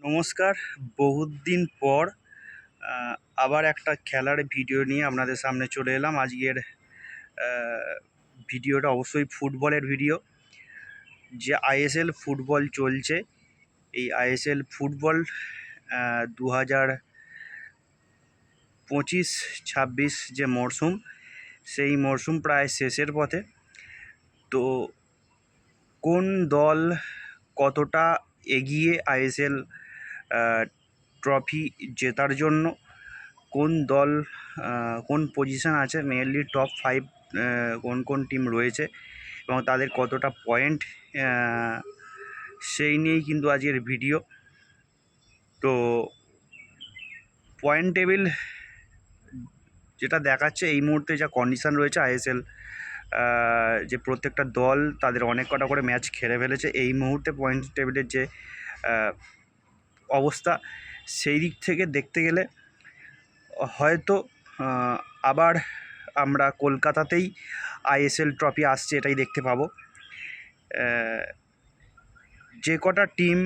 নমস্কার। বহুত দিন পর আবার একটা খেলার ভিডিও নিয়ে আপনাদের সামনে চলে এলাম। আজকের ভিডিওটা অবশ্যই ফুটবলের ভিডিও। যে আইএসএল ফুটবল চলছে, এই আইএসএল ফুটবল 2025-26 যে মরশুম, সেই মরশুম প্রায় শেষের পথে। তো কোন দল কতটা এগিয়ে আইএসএল ট্রফি জেতার জন্য, কোন দল কোন পজিশন আছে, মেনলি টপ 5 কোন কোন টিম রয়েছে এবং তাদের কতটা পয়েন্ট, সেই নিয়েই কিন্তু আজকের ভিডিও। তো পয়েন্ট টেবিল যেটা দেখাচ্ছে এই মুহূর্তে, যা কন্ডিশান রয়েছে আইএসএল, যে প্রত্যেকটা দল তাদের অনেক কটা করে ম্যাচ খেলে ফেলেছে, এই মুহূর্তে পয়েন্ট টেবিলের যে অবস্থা, সেই দিক থেকে দেখতে গেলে হয়তো আবার আমরা কলকাতাতেই আইএসএল ট্রফি আসছে এটাই দেখতে পাবো। যে কটা টিম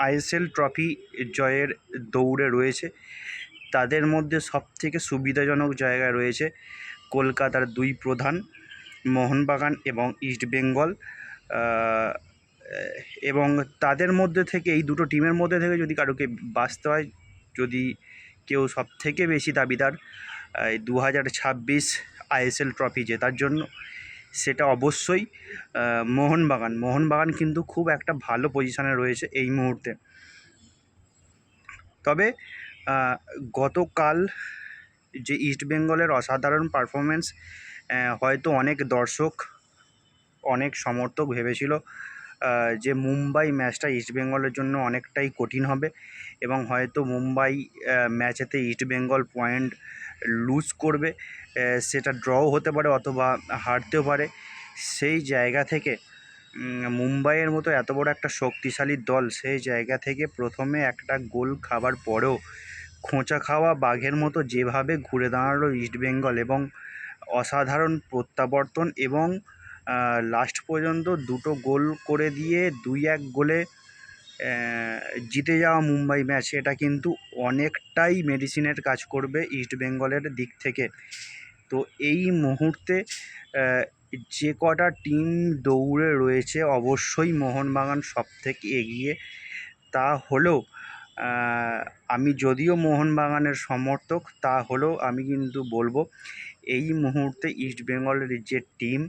আইএসএল ট্রফি জয়ের দৌড়ে রয়েছে, তাদের মধ্যে সবথেকে সুবিধাজনক জায়গায় রয়েছে কলকাতার দুই প্রধান, মোহনবাগান এবং ইস্টবেঙ্গল। এবং তাদের মধ্যে থেকে, এই দুটো টিমের মধ্যে থেকে যদি কারোকে বাছতে হয়, যদি কেউ সবথেকে বেশি দাবিদার এই 2026 আইএসএল ট্রফি জেতার জন্য, সেটা অবশ্যই মোহনবাগান কিন্তু খুব একটা ভালো পজিশানে রয়েছে এই মুহূর্তে। তবে গতকাল যে ইস্টবেঙ্গলের অসাধারণ পারফরমেন্স, হয়তো অনেক দর্শক, অনেক সমর্থক ভেবেছিল যে মুম্বাই ম্যাচটা ইস্টবেঙ্গলের জন্য অনেকটাই কঠিন হবে এবং হয়তো মুম্বাই ম্যাচেতে ইস্টবেঙ্গল পয়েন্ট লুজ করবে, সেটা ড্রও হতে পারে অথবা হারতেও পারে। সেই জায়গা থেকে মুম্বাইয়ের মতো এত বড় একটা শক্তিশালী দল, সেই জায়গা থেকে প্রথমে একটা গোল খাবার পরেও খোঁচা খাওয়া বাঘের মতো যেভাবে ঘুরে দাঁড়ালো ইস্টবেঙ্গল এবং অসাধারণ প্রত্যাবর্তন, এবং লাস্ট পর্যন্ত দুটো গোল করে দিয়ে 2-1 গোলে জিতে যাওয়া মুম্বাই ম্যাচ, এটা কিন্তু অনেকটাই মেডিসিনের কাজ করবে ইস্টবেঙ্গলের দিক থেকে। তো এই মুহূর্তে যে কটা টিম দৌড়ে রয়েছে, অবশ্যই মোহনবাগান সবথেকে এগিয়ে। তা হলেও আমি যদিও মোহনবাগানের সমর্থক, তা হলেও আমি কিন্তু বলবো এই মুহূর্তে ইস্টবেঙ্গলের যে টিম,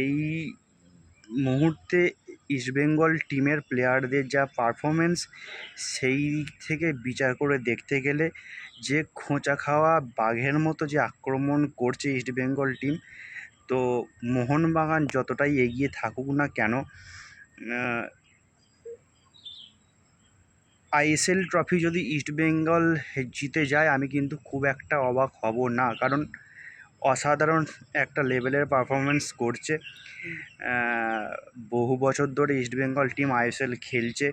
এই মুহূর্তে ইস্টবেঙ্গল টিমের প্লেয়ারদের যা পারফরমেন্স, সেই দিক থেকে বিচার করে দেখতে গেলে যে খোঁচা খাওয়া বাঘের মতো যে আক্রমণ করছে ইস্টবেঙ্গল টিম, তো মোহনবাগান যতটাই এগিয়ে থাকুক না কেন, আইএসএল ট্রফি যদি ইস্টবেঙ্গল জিতে যায়, আমি কিন্তু খুব একটা অবাক হব না, কারণ অসাধারণ একটা লেভেলের পারফরমেন্স করছে। বহু বছর ধরে ইস্টবেঙ্গল টিম আইএসএল খেলছে,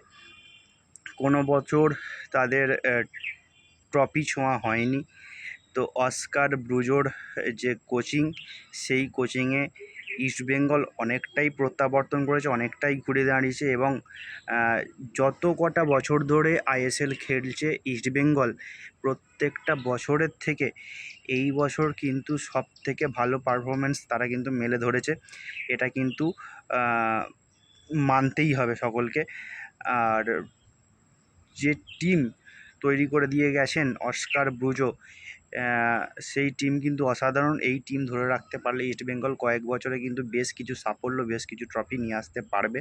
কোনো বছর তাদের ট্রফি ছোঁয়া হয়নি। তো অস্কার ব্রুজোর যে কোচিং, সেই কোচিংয়ে ইস্টবেঙ্গল অনেকটাই প্রত্যাবর্তন করেছে, অনেকটাই ঘুরে দাঁড়িয়েছে এবং যত কটা বছর ধরে আইএসএল খেলছে ইস্টবেঙ্গল, প্রত্যেকটা বছরের থেকে এই বছর কিন্তু সবথেকে ভালো পারফরমেন্স তারা কিন্তু মেলে ধরেছে, এটা কিন্তু মানতেই হবে সকলকে। আর যে টিম তৈরি করে দিয়ে গেছেন অস্কার ব্রুজো, সেই টিম কিন্তু অসাধারণ। এই টিম ধরে রাখতে পারলে ইস্টবেঙ্গল কয়েক বছরে কিন্তু বেশ কিছু সাফল্য, বেশ কিছু ট্রফি নিয়ে আসতে পারবে,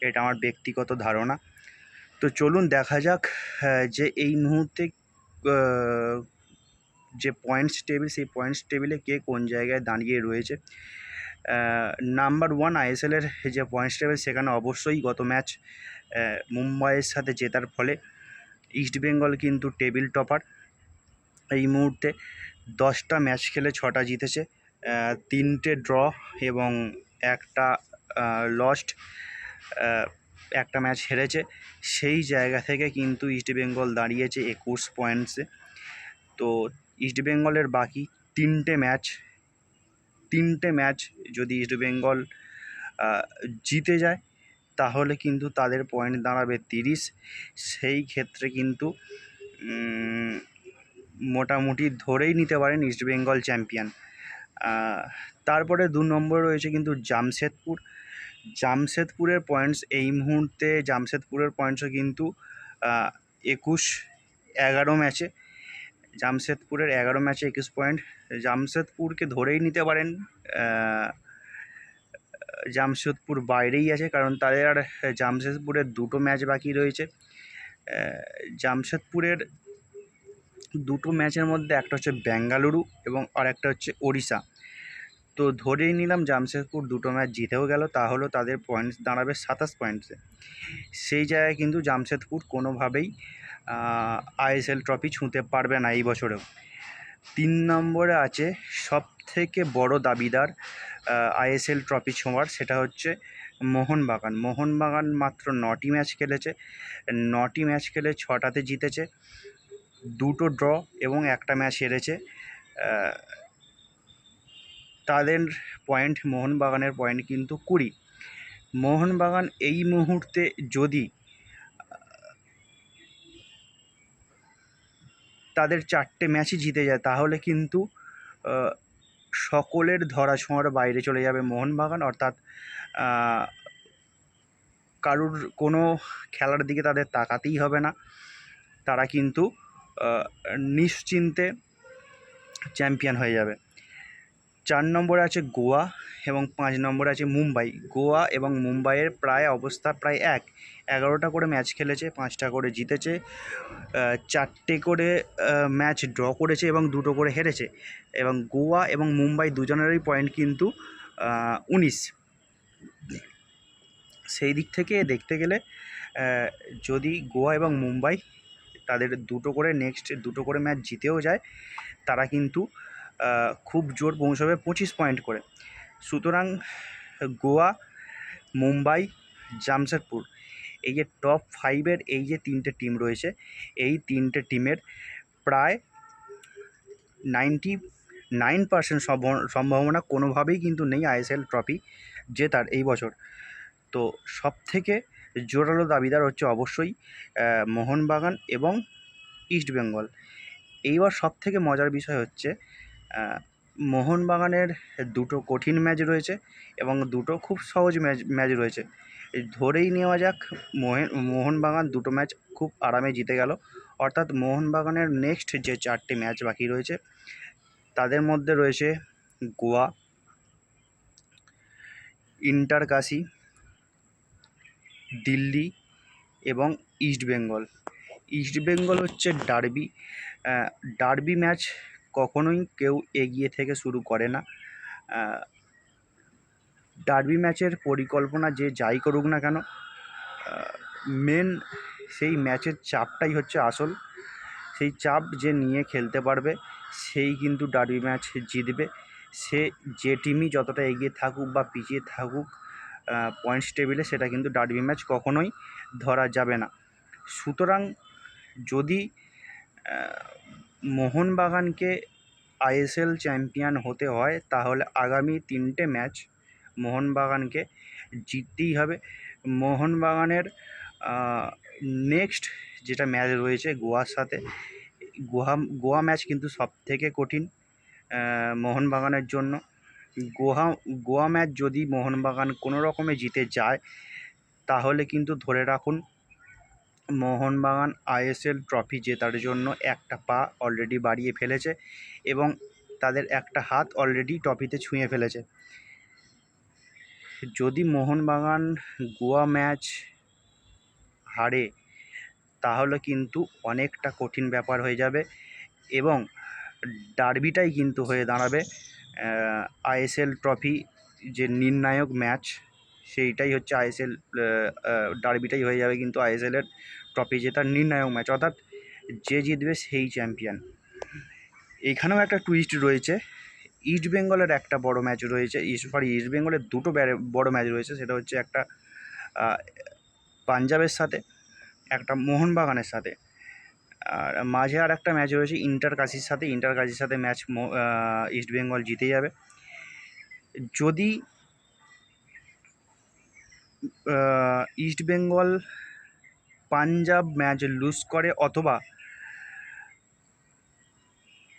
এটা আমার ব্যক্তিগত ধারণা। তো চলুন দেখা যাক যে এই মুহূর্তে যে পয়েন্টস টেবিল, সেই পয়েন্টস টেবিলে কে কোন জায়গায় দাঁড়িয়ে রয়েছে। নাম্বার 1 আইএসএলের যে পয়েন্টস টেবিল, সেখানে অবশ্যই গত ম্যাচ মুম্বাইয়ের সাথে জেতার ফলে ইস্টবেঙ্গল কিন্তু টেবিল টপার। এই মুহূর্তে 10টা ম্যাচ খেলে 6টা জিতেছে, 3টে ড্র এবং একটা লস্ট, একটা ম্যাচ হেরেছে। সেই জায়গা থেকে কিন্তু ইস্টবেঙ্গল দাঁড়িয়েছে 21 পয়েন্টসে। তো ইস্টবেঙ্গলের বাকি 3টে ম্যাচ যদি ইস্টবেঙ্গল জিতে যায়, তাহলে কিন্তু তাদের পয়েন্ট দাঁড়াবে 30। সেই ক্ষেত্রে কিন্তু মোটামুটি ধরেই নিতে পারেন ইস্টবেঙ্গল চ্যাম্পিয়ন। তারপরে 2 নম্বরে রয়েছে কিন্তু জামশেদপুর। জামশেদপুরের পয়েন্টস এই মুহূর্তে জামশেদপুরের পয়েন্টসও কিন্তু 11 ম্যাচে। জামশেদপুরের 11 ম্যাচে 21 পয়েন্ট। জামশেদপুরকে ধরেই নিতে পারেন জামশেদপুর বাইরেই আছে, কারণ তাদের আর জামশেদপুরের 2টো ম্যাচ বাকি রয়েছে। জামশেদপুরের 2টো ম্যাচের মধ্যে একটা হচ্ছে বেঙ্গালুরু এবং আর একটা হচ্ছে ওড়িশা। তো ধরেই নিলাম জামশেদপুর 2টো ম্যাচ জিতেও গেল, তাহলে তাদের পয়েন্টস দাঁড়াবে 27 পয়েন্টসে। সেই জায়গায় কিন্তু জামশেদপুর কোনোভাবেই আইএসএল ট্রফি ছুঁতে পারবে না এই বছরেও। 3 নম্বরে আছে সবথেকে বড় দাবিদার আইএসএল ট্রফি ছোঁয়ার, সেটা হচ্ছে মোহনবাগান। মোহনবাগান মাত্র 9টি ম্যাচ খেলেছে, 9টি ম্যাচ খেলে 6টাতে জিতেছে, 2টো ড্র এবং একটা ম্যাচ হেরেছে। তাদের পয়েন্ট, মোহনবাগানের পয়েন্ট কিন্তু 20। মোহনবাগান এই মুহূর্তে যদি তাদের 4টে ম্যাচই জিতে যায়, তাহলে কিন্তু সকলের ধরাছোঁয়ার বাইরে চলে যাবে মোহনবাগান। অর্থাৎ কারুর কোনো খেলার দিকে তাদের তাকাতেই হবে না, তারা কিন্তু নিশ্চিন্তে চ্যাম্পিয়ন হয়ে যাবে। 4 নম্বরে আছে গোয়া এবং 5 নম্বরে আছে মুম্বাই। গোয়া এবং মুম্বাইয়ের অবস্থা প্রায় এক। 11টা করে ম্যাচ খেলেছে, 5টা করে জিতেছে, 4টে করে ম্যাচ ড্র করেছে এবং 2টো করে হেরেছে। এবং গোয়া এবং মুম্বাই দুজনেরই পয়েন্ট কিন্তু 19। সেই দিক থেকে দেখতে গেলে যদি গোয়া এবং মুম্বাই তাদের 2টো করে নেক্সট 2টো করে ম্যাচ জিতেও যায়, তারা কিন্তু খুব জোর পৌঁছবে 25 পয়েন্ট করে। সুতরাং গোয়া, মুম্বাই, জামশেদপুর, এই যে টপ 5-এর এই যে 3টে টিম রয়েছে, এই 3টে টিমের প্রায় 99% সম্ভাবনা কোনোভাবেই কিন্তু নেই আইএসএল ট্রফি জেতার এই বছর। তো সবথেকে জোরালো দাবিদার হচ্ছে অবশ্যই মোহনবাগান এবং ইস্টবেঙ্গল। এইবার সবথেকে মজার বিষয় হচ্ছে মোহনবাগানের 2টো কঠিন ম্যাচ রয়েছে এবং 2টো খুব সহজ ম্যাচ রয়েছে। ধরেই নেওয়া যাক মোহনবাগান 2টো ম্যাচ খুব আরামে জিতে গেল। অর্থাৎ মোহনবাগানের নেক্সট যে 4টে ম্যাচ বাকি রয়েছে, তাদের মধ্যে রয়েছে গোয়া, ইন্টারকাশি, দিল্লি এবং ইস্টবেঙ্গল। ইস্টবেঙ্গল হচ্ছে ডার্বি ম্যাচ কখনোই কেউ এগিয়ে থেকে শুরু করে না। ডার্বি ম্যাচের পরিকল্পনা যে যাই করুক না কেন, মেন সেই ম্যাচের চাপটাই হচ্ছে আসল। সেই চাপ যে নিয়ে খেলতে পারবে সেই কিন্তু ডার্বি ম্যাচ জিতবে। সে যে টিমই যতটা এগিয়ে থাকুক বা পিছিয়ে থাকুক পয়েন্টস টেবিলে, সেটা কিন্তু ডার্বি ম্যাচ কখনোই ধরা যাবে না। সুতরাং যদি মোহনবাগানকে আইএসএল চ্যাম্পিয়ন হতে হয়, তাহলে আগামী 3টে ম্যাচ মোহনবাগানকে জিততেই হবে। মোহনবাগানের নেক্সট যেটা ম্যাচ রয়েছে গোয়ার সাথে, গোয়া ম্যাচ কিন্তু সবথেকে কঠিন মোহনবাগানের জন্য। গোয়া ম্যাচ যদি মোহনবাগান কোনো রকমে জিতে যায়, তাহলে কিন্তু ধরে রাখুন মোহনবাগান আইএসএল ট্রফি জেতার জন্য একটা পা অলরেডি বাড়িয়ে ফেলেছে এবং তাদের একটা হাত অলরেডি ট্রফিতে ছুঁয়ে ফেলেছে। যদি মোহনবাগান গোয়া ম্যাচ হারে, তাহলে কিন্তু অনেকটা কঠিন ব্যাপার হয়ে যাবে এবং ডার্বিটাই কিন্তু হয়ে দাঁড়াবে আইএসএল ট্রফি যে নির্ণায়ক ম্যাচ, সেইটাই হচ্ছে আইএসএল ডার্বিটাই হয়ে যাবে কিন্তু আইএসএলের ট্রফি জেতার নির্ণায়ক ম্যাচ। অর্থাৎ যে জিতবে সেই চ্যাম্পিয়ন। এইখানেও একটা টুইস্ট রয়েছে, ইস্টবেঙ্গলের একটা বড় ম্যাচ রয়েছে, ইস্টবেঙ্গলের 2টো বড় ম্যাচ রয়েছে। সেটা হচ্ছে একটা পাঞ্জাবের সাথে, একটা মোহনবাগানের সাথে, আর মাঝে আর একটা ম্যাচ রয়েছে ইন্টারকাশির সাথে ম্যাচ ইস্টবেঙ্গল জিতে যাবে। যদি ইস্ট বেঙ্গল পাঞ্জাব ম্যাচ লুজ করে অথবা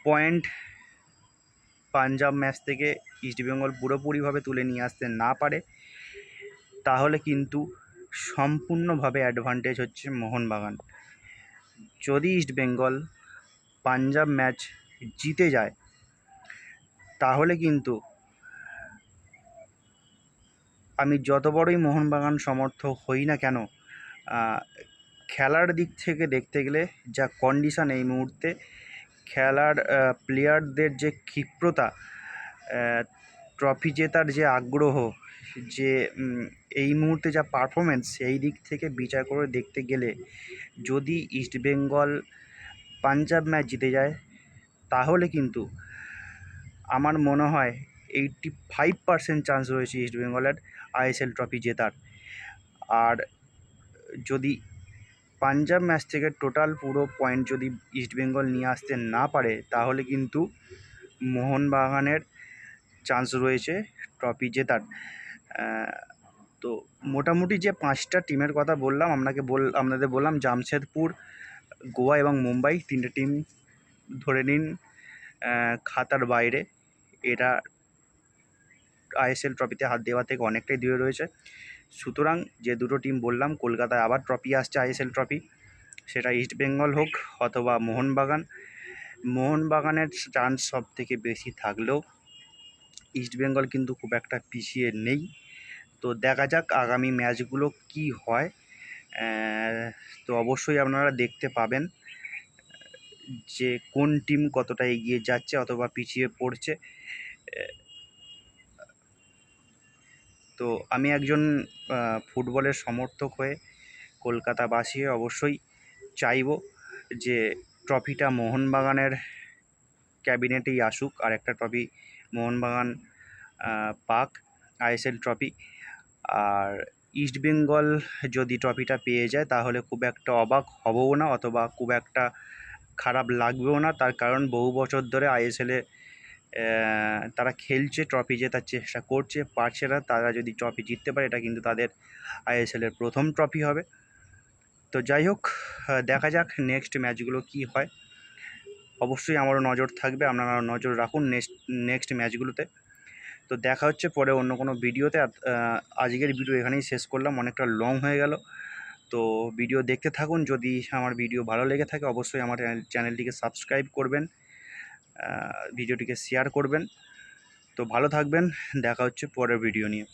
পয়েন্ট পাঞ্জাব ম্যাচ থেকে ইস্ট বেঙ্গল পুরোপুরিভাবে তুলে নিয়ে আসতে না পারে, তাহলে কিন্তু সম্পূর্ণভাবে অ্যাডভান্টেজ হচ্ছে মোহনবাগান। যদি ইস্ট বেঙ্গল পাঞ্জাব ম্যাচ জিতে যায়, তাহলে কিন্তু আমি যত বড়ই মোহনবাগান সমর্থক হই না কেন, খেলার দিক থেকে দেখতে গেলে যা কন্ডিশন এই মুহূর্তে, খেলার প্লেয়ারদের যে ক্ষিপ্রতা, ট্রফি জেতার যে আগ্রহ, যে এই মুহূর্তে যা পারফরমেন্স, এই দিক থেকে বিচার করে দেখতে গেলে যদি ইস্টবেঙ্গল পাঞ্জাব ম্যাচ জিতে যায়, তাহলে কিন্তু আমার মনে হয় 85% চান্স রয়েছে ইস্টবেঙ্গলের আইএসএল ট্রফি জেতার। আর যদি পাঞ্জাব ম্যাচ থেকে টোটাল পুরো পয়েন্ট যদি ইস্টবেঙ্গল নিয়ে আসতে না পারে, তাহলে কিন্তু মোহনবাগানের চান্স রয়েছে ট্রফি জেতার। তো মোটামুটি যে 5টা টিমের কথা বললাম, আপনাদের বললাম জামশেদপুর, গোয়া এবং মুম্বাই, 3টে টিম ধরে নিন খাতার বাইরে। এরা আইএসএল ট্রফিতে হাত দেওয়া থেকে অনেকটাই দূরে রয়েছে। সুতরাং যে দুটো টিম বললাম, কলকাতায় আবার ট্রফি আসছে আইএসএল ট্রফি, সেটা ইস্টবেঙ্গল হোক অথবা মোহনবাগান। মোহনবাগানের চান্স সব থেকে বেশি থাকলেও ইস্টবেঙ্গল কিন্তু খুব একটা পিছিয়ে নেই। তো দেখা যাক আগামী ম্যাচগুলো কি হয়। তো অবশ্যই আপনারা দেখতে পাবেন যে কোন টিম কতটা এগিয়ে যাচ্ছে অথবা পিছিয়ে পড়ছে। তো আমি একজন ফুটবলের সমর্থক হয়ে, কলকাতাবাসী হয়ে অবশ্যই চাইব যে ট্রফিটা মোহনবাগানের ক্যাবিনেটেই আসুক, আর একটা ট্রফি মোহনবাগান পাক, আইএসএল ট্রফি। আর ইস্টবেঙ্গল যদি ট্রফিটা পেয়ে যায়, তাহলে খুব একটা অবাক হবও না অথবা খুব একটা খারাপ লাগবেও না। তার কারণ বহু বছর ধরে আইএসএলে তারা খেলছে, ট্রফি জেতার চেষ্টা করছে, পারছে না। তারা যদি ট্রফি জিততে পারে, এটা কিন্তু তাদের আইএসএলের প্রথম ট্রফি হবে। তো যাই হোক, দেখা যাক নেক্সট ম্যাচগুলো কি হয়। অবশ্যই আমারও নজর থাকবে, আপনারা নজর রাখুন নেক্সট ম্যাচগুলোতে। তো দেখা হচ্ছে পরে অন্য কোনো ভিডিওতে। আজকের ভিডিও এখানেই শেষ করলাম, অনেকটা লং হয়ে গেল। তো ভিডিও দেখতে থাকুন। যদি আমার ভিডিও ভালো লেগে থাকে, অবশ্যই আমার চ্যানেলটিকে সাবস্ক্রাইব করবেন, ভিডিওটিকে শেয়ার করবেন। তো ভালো থাকবেন, দেখা হচ্ছে পরের ভিডিও নিয়ে।